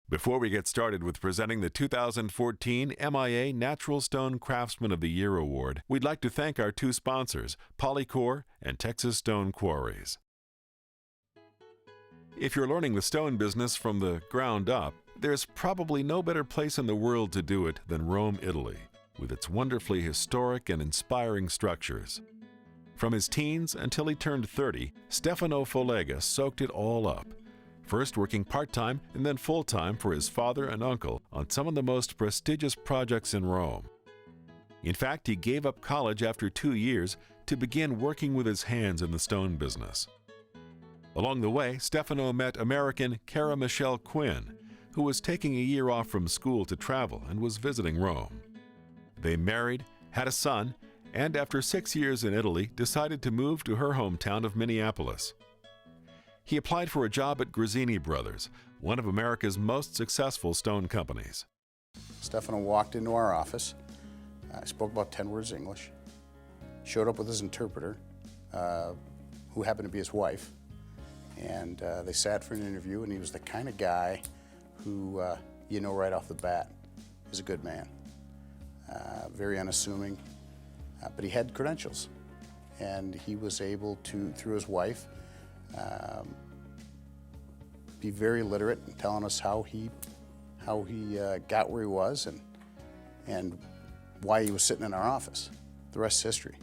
Before we get started with presenting the 2014 MIA Natural Stone Craftsman of the Year Award, we'd like to thank our two sponsors, Polycore and Texas Stone Quarries. If you're learning the stone business from the ground up, there's probably no better place in the world to do it than Rome, Italy, with its wonderfully historic and inspiring structures. From his teens until he turned 30, Stefano Follega soaked it all up, first working part-time and then full-time for his father and uncle on some of the most prestigious projects in Rome. In fact, he gave up college after 2 years to begin working with his hands in the stone business. Along the way, Stefano met American Cara Michelle Quinn, who was taking a year off from school to travel and was visiting Rome. They married, had a son, and after 6 years in Italy, decided to move to her hometown of Minneapolis. He applied for a job at Grazzini Brothers, one of America's most successful stone companies. Stefano walked into our office. I spoke about 10 words English, showed up with his interpreter, who happened to be his wife, and they sat for an interview, and he was the kind of guy who, you know right off the bat, is a good man. Very unassuming, but he had credentials, and he was able to, through his wife, be very literate in telling us how he got where he was and why he was sitting in our office. The rest is history.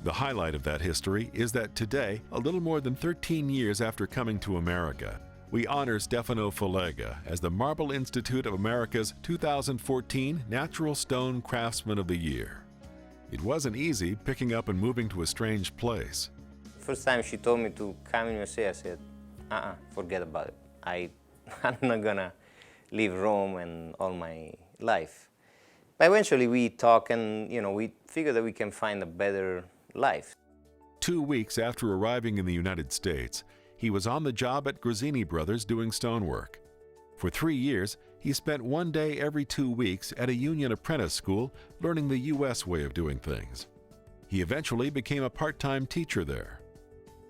The highlight of that history is that today, a little more than 13 years after coming to America, we honor Stefano Follega as the Marble Institute of America's 2014 Natural Stone Craftsman of the Year. It wasn't easy picking up and moving to a strange place. First time she told me to come in USA, I said, forget about it. I'm not gonna leave Rome and all my life. But eventually we talk and, we figure that we can find a better life. 2 weeks after arriving in the United States, he was on the job at Grazzini Brothers doing stonework. For 3 years, he spent 1 day every 2 weeks at a union apprentice school learning the U.S. way of doing things. He eventually became a part-time teacher there.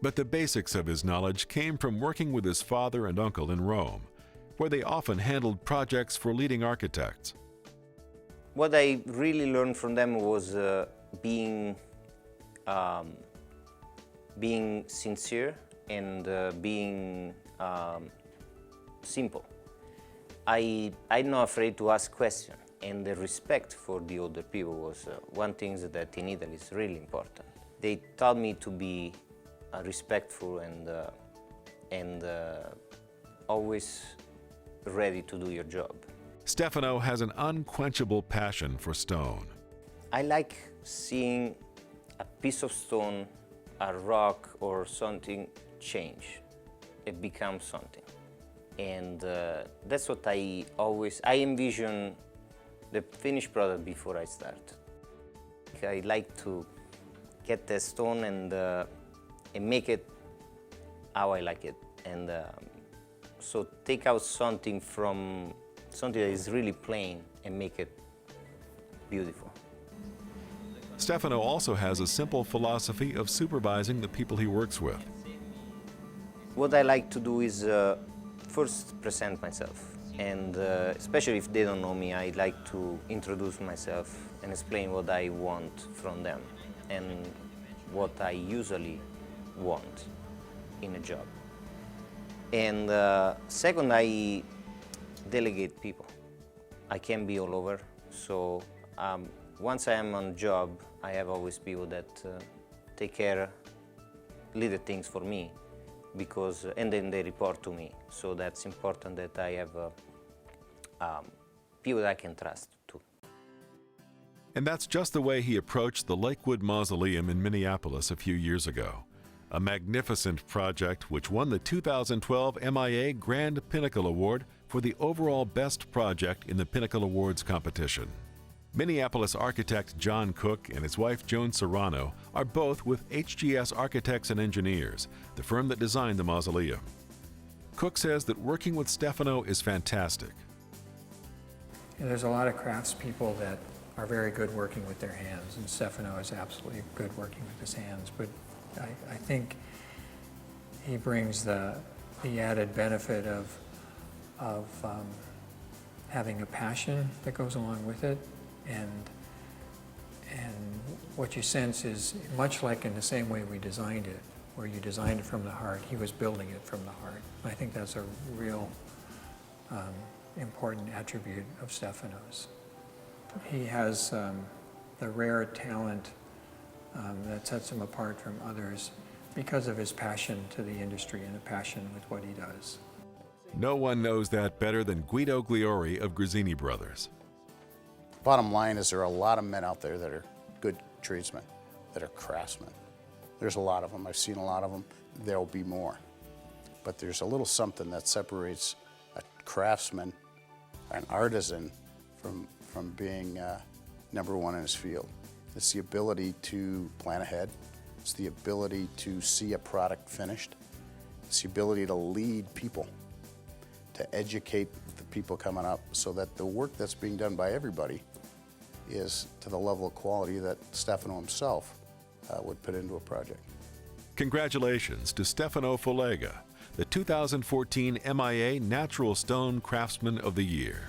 But the basics of his knowledge came from working with his father and uncle in Rome, where they often handled projects for leading architects. What I really learned from them was being sincere and being simple. I'm not afraid to ask questions, and the respect for the older people was one thing that in Italy is really important. They taught me to be respectful and always ready to do your job. Stefano has an unquenchable passion for stone. I like seeing a piece of stone, a rock or something change. It becomes something. And that's what I envision the finished product before I start. I like to get the stone and make it how I like it. And so take out something that is really plain and make it beautiful. Stefano also has a simple philosophy of supervising the people he works with. What I like to do is first present myself, and especially if they don't know me, I like to introduce myself and explain what I want from them and what I usually want in a job. And second, I delegate people. I can be all over, so once I am on job, I have always people that take care, little things for me, and then they report to me. So that's important that I have people that I can trust too. And that's just the way he approached the Lakewood Mausoleum in Minneapolis a few years ago. A magnificent project which won the 2012 MIA Grand Pinnacle Award for the overall best project in the Pinnacle Awards competition. Minneapolis architect John Cook and his wife Joan Serrano are both with HGS Architects and Engineers, the firm that designed the mausoleum. Cook says that working with Stefano is fantastic. There's a lot of craftspeople that are very good working with their hands, and Stefano is absolutely good working with his hands, but I think he brings the added benefit of of having a passion that goes along with it, and what you sense is much like in the same way we designed it, where you designed it from the heart, he was building it from the heart. I think that's a real important attribute of Stefano's. He has the rare talent that sets him apart from others because of his passion to the industry and a passion with what he does. No one knows that better than Guido Gliori of Grazzini Brothers. Bottom line is there are a lot of men out there that are good tradesmen, that are craftsmen. There's a lot of them. I've seen a lot of them. There'll be more. But there's a little something that separates a craftsman, an artisan, from being number one in his field. It's the ability to plan ahead. It's the ability to see a product finished. It's the ability to lead people, to educate the people coming up so that the work that's being done by everybody is to the level of quality that Stefano himself would put into a project. Congratulations to Stefano Follega, the 2014 MIA Natural Stone Craftsman of the Year.